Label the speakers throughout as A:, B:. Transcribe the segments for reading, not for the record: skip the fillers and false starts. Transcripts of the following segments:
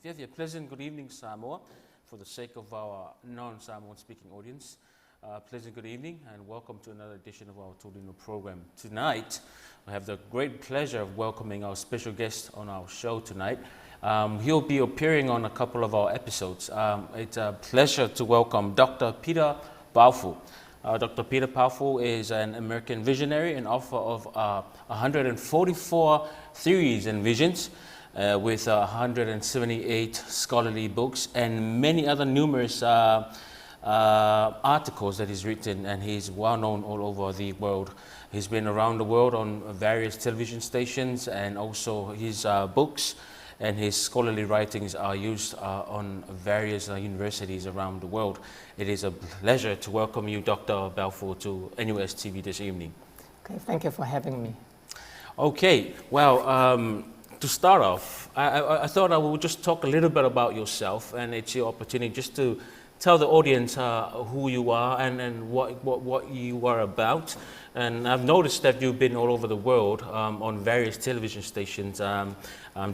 A: If you have a pleasant good evening, Samoa, for the sake of our non-Samoan speaking audience, pleasant good evening and welcome to another edition of our Torino program. Tonight, I have the great pleasure of welcoming our special guest on our show tonight. He'll be appearing on a couple of our episodes. It's a pleasure to welcome Dr. Peter Baofu. Dr. Peter Baofu is an American visionary and author of 144 theories and visions, with 178 scholarly books and many other numerous articles that he's written, and he's well known all over the world. He's been around the world on various television stations, and also his books and his scholarly writings are used on various universities around the world. It is a pleasure to welcome you, Dr. Baofu, to NUS TV this evening.
B: Okay, thank you for having me.
A: Okay, well, to start off, I thought I would just talk a little bit about yourself, and it's your opportunity just to tell the audience who you are and what you are about. And I've noticed that you've been all over the world on various television stations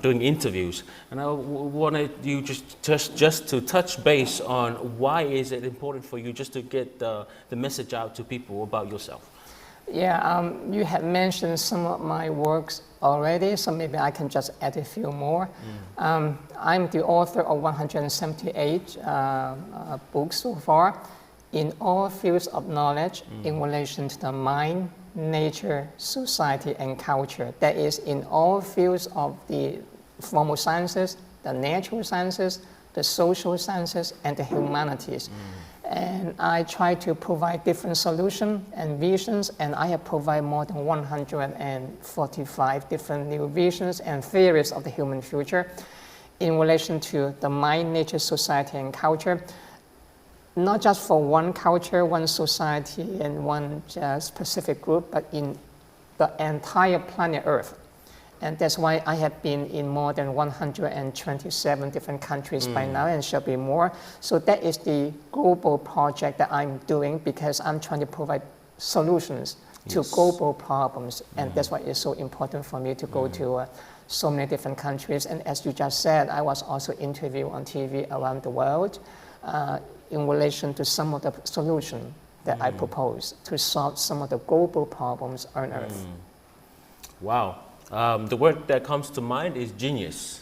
A: doing interviews. And I wanted you just to touch base on why is it important for you just to get the message out to people about yourself.
B: Yeah, you had mentioned some of my works already, so maybe I can just add a few more. I'm the author of 178 books so far in all fields of knowledge in relation to the mind, nature, society, and culture. That is, in all fields of the formal sciences, the natural sciences, the social sciences, and the humanities. And I try to provide different solutions and visions, and I have provided more than 145 different new visions and theories of the human future in relation to the mind, nature, society, and culture. Not just for one culture, one society, and one specific group, but in the entire planet Earth. And that's why I have been in more than 127 different countries by now, and shall be more. So that is the global project that I'm doing, because I'm trying to provide solutions to global problems. And that's why it's so important for me to go to so many different countries. And as you just said, I was also interviewed on TV around the world in relation to some of the solutions that I propose to solve some of the global problems on Earth.
A: Wow. The word that comes to mind is genius.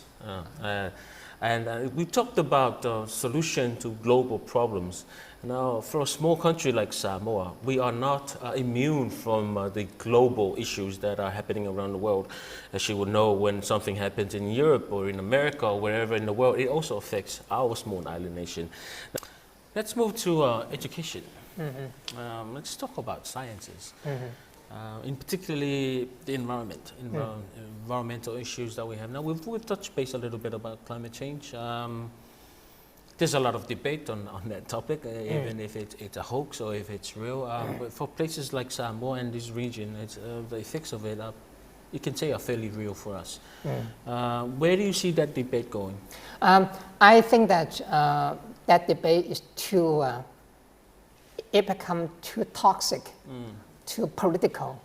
A: We talked about solution to global problems. Now, for a small country like Samoa, we are not immune from the global issues that are happening around the world. As you would know, when something happens in Europe or in America or wherever in the world, it also affects our small island nation. Now, let's move to education. Let's talk about sciences. In particularly the environment, environmental issues that we have now. We've touched base a little bit about climate change. There's a lot of debate on that topic, even if it's a hoax or if it's real. But for places like Samoa and this region, the effects of it, you can say, are fairly real for us. Where do you see that debate going?
B: I think that that debate is too, it becomes too toxic. Too political.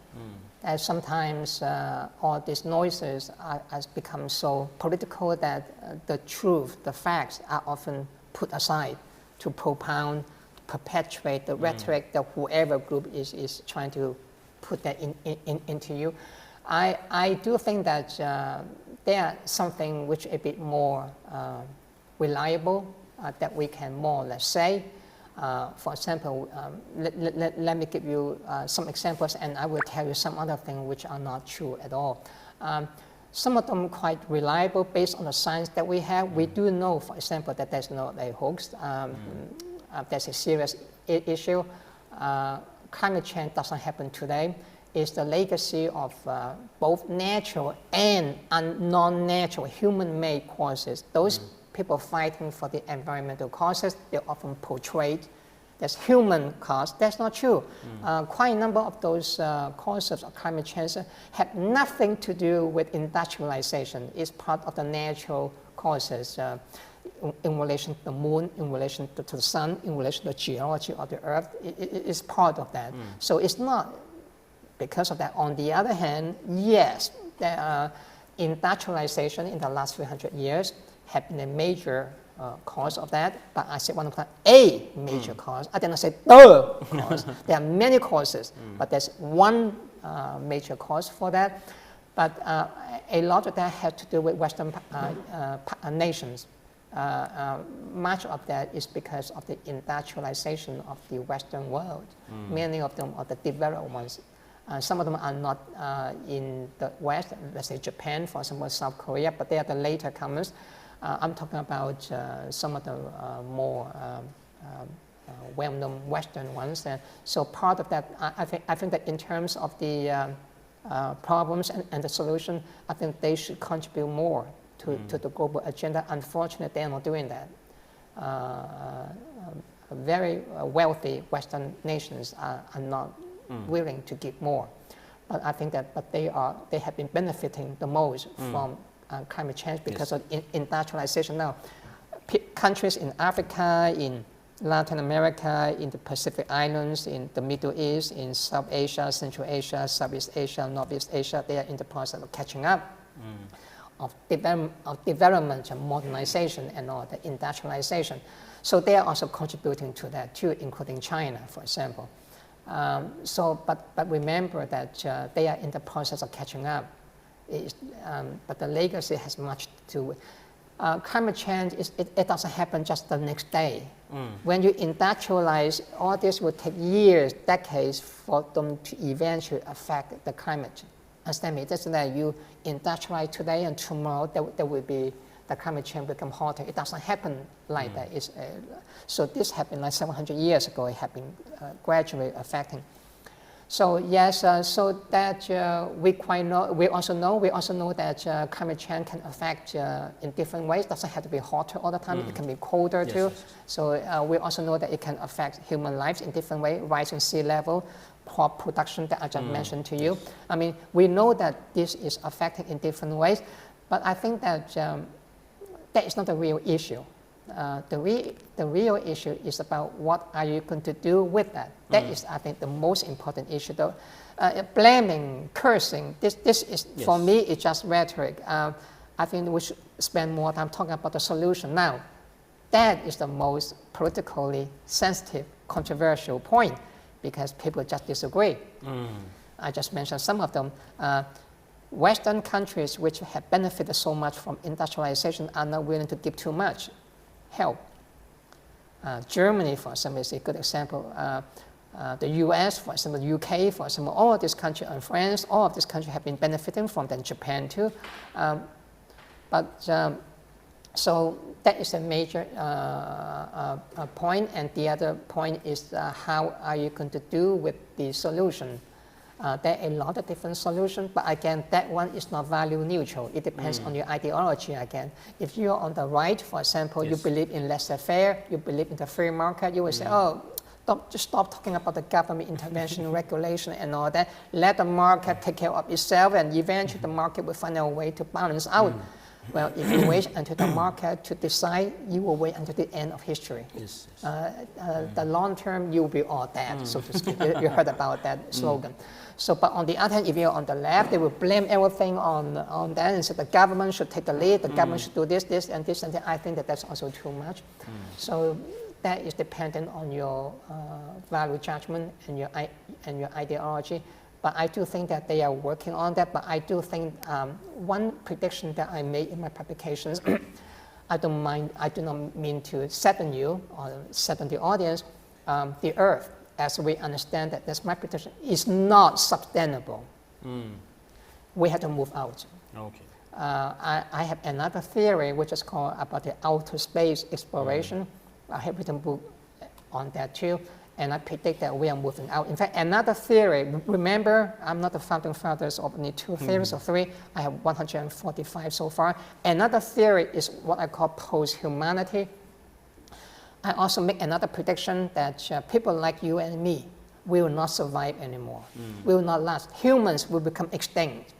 B: As sometimes all these noises has become so political that the truth, the facts are often put aside to propound, perpetuate the rhetoric that whoever group is trying to put that into you. I do think that there's something which is a bit more reliable that we can more or less say. For example, let me give you some examples, and I will tell you some other things which are not true at all. Some of them quite reliable based on the science that we have. We do know, for example, that there's not a hoax. There's a serious issue. Climate change doesn't happen today. It's the legacy of both natural and non-natural human-made causes. Those people fighting for the environmental causes, they're often portrayed as human cause. That's not true. Quite a number of those causes of climate change have nothing to do with industrialization. It's part of the natural causes in relation to the moon, in relation to the sun, in relation to the geology of the earth. It's part of that. So it's not because of that. On the other hand, yes, there are industrialization in the last 300 years have been a major cause of that, but I said one of the a major cause. I did not say the cause. There are many causes, but there's one major cause for that. But a lot of that had to do with Western nations. Much of that is because of the industrialization of the Western world. Many of them are the developed ones. Some of them are not in the West, let's say Japan, for example, South Korea, but they are the later comers. I'm talking about some of the more well-known Western ones. So part of that, I think that in terms of the problems and the solution, I think they should contribute more to the global agenda. Unfortunately, they are not doing that. Very wealthy Western nations are not willing to give more. But I think that they have been benefiting the most from climate change because of industrialization now. Countries in Africa, in Latin America, in the Pacific Islands, in the Middle East, in South Asia, Central Asia, Southeast Asia, Northeast Asia, they are in the process of catching up, of development and modernization and all the industrialization. So they are also contributing to that too, including China, for example. But remember that they are in the process of catching up. But the legacy has much to do with climate change. It doesn't happen just the next day. When you industrialize, all this will take years, decades for them to eventually affect the climate. Understand me? It isn't that you industrialize today and tomorrow there will be the climate change become hotter. It doesn't happen like that. So this happened like 700 years ago. It had been gradually affecting. So yes, so that we also know that climate change can affect in different ways. It doesn't have to be hotter all the time. It can be colder too. Yes. So we also know that it can affect human lives in different ways. Rising sea level, crop production that I just mentioned to you. I mean, we know that this is affecting in different ways, but I think that that is not the real issue. The real issue is about what are you going to do with that. That is, I think, the most important issue. Though, blaming, cursing, this is, for me, it's just rhetoric. I think we should spend more time talking about the solution. Now, that is the most politically sensitive, controversial point, because people just disagree. I just mentioned some of them. Western countries which have benefited so much from industrialization are not willing to give too much help. Germany, for example, is a good example. The US, for example, the UK, for example, all of these countries, and France, all of these countries have been benefiting from them, Japan too. So that is a major point, and the other point is how are you going to do with the solution? There are a lot of different solutions, but again, that one is not value neutral. It depends on your ideology again. If you're on the right, for example, you believe in laissez-faire, you believe in the free market, you will say, oh, just stop talking about the government intervention, regulation and all that. Let the market take care of itself, and eventually the market will find a way to balance out. Well, if you wait until the market to decide, you will wait until the end of history. The long term, you will be all dead, so to speak. You heard about that slogan. So, but on the other hand, if you're on the left, they will blame everything on that and say the government should take the lead, the government should do this, and this, and that. I think that that's also too much. So that is dependent on your value judgment and your ideology. But I do think that they are working on that. But I do think one prediction that I made in my publications, I do not mean to sadden you or sadden the audience. The Earth, as we understand that, that's my prediction, is not sustainable. We have to move out. Okay. I have another theory which is called about the outer space exploration. I have written a book on that too. And I predict that we are moving out. In fact, another theory, remember, I'm not the founding fathers of only 2 theories or 3. I have 145 so far. Another theory is what I call post-humanity. I also make another prediction that people like you and me will not survive anymore, will not last. Humans will become extinct,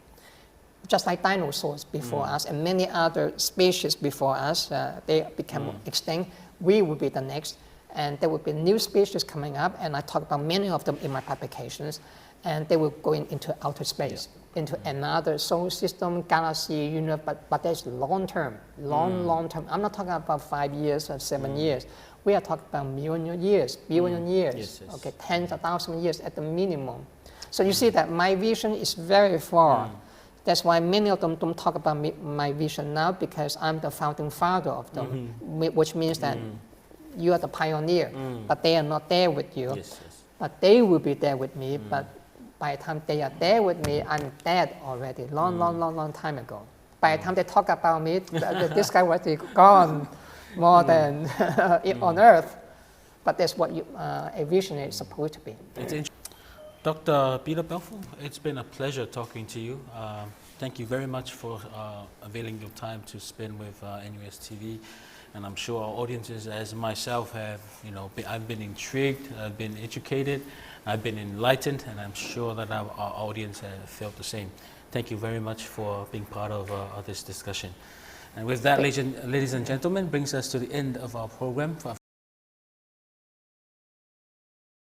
B: just like dinosaurs before us and many other species before us. They become extinct. We will be the next. And there will be new species coming up, and I talk about many of them in my publications, and they will go into outer space. into another solar system, galaxy, universe, but that's long term, long term. I'm not talking about 5 years or 7 years. We are talking about million years, billion years,
A: Yes, yes.
B: okay, tens of thousands of years at the minimum. So you see that my vision is very far. That's why many of them don't talk about my vision now, because I'm the founding father of them, which means that you are the pioneer, but they are not there with you.
A: Yes, yes.
B: But they will be there with me, but by the time they are there with me, I'm dead already, long time ago. By the time they talk about me, this guy was gone more than on Earth. But that's what a visionary is supposed to be.
A: Dr. Peter Baofu, it's been a pleasure talking to you. Thank you very much for availing your time to spend with NUS TV. And I'm sure our audiences, as myself, have, I've been intrigued, I've been educated, I've been enlightened, and I'm sure that our audience have felt the same. Thank you very much for being part of this discussion. And with that, ladies and gentlemen, brings us to the end of our program.